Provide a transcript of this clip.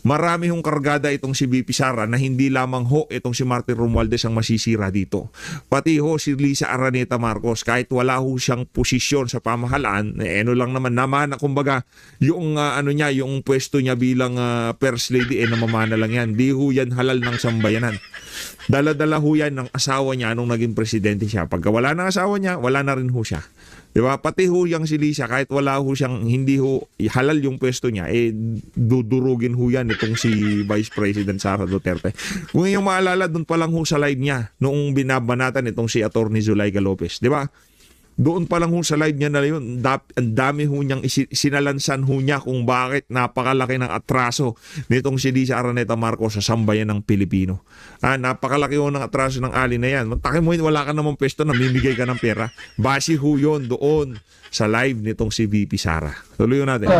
Marami hong kargada itong si VP Sara na hindi lamang ho itong si Martin Romualdez ang masisira dito. Pati ho si Lisa Araneta Marcos, kahit wala ho siyang posisyon sa pamahalaan, ano lang naman naman, kumbaga yung ano niya, yung pwesto niya bilang first lady namamana lang yan. Di ho yan halal ng sambayanan. Dala-dala ho yan ng asawa niya nung naging presidente siya. Pagka wala ng asawa niya, wala na rin ho siya. Diba? Pati ho yung si Lisa, kahit wala ho siyang, hindi ho halal yung pwesto niya, dudurugin ho yan itong si Vice President Sara Duterte. Kung yung maalala, doon pa lang ho sa live niya, noong binabanatan itong si Atty. Zulaika Lopez. Diba? Doon pa lang ho sa live niya na yun, ang dami ho niyang sinalansan ho niya kung bakit napakalaki ng atraso nitong si Lisa Araneta Marcos sa sambayan ng Pilipino. Napakalaki ho ng atraso ng ali na yan. Takin mo, wala ka namang pesto, namimigay ka ng pera. Base ho yun doon sa live nitong si VP Sara. Tuloy natin.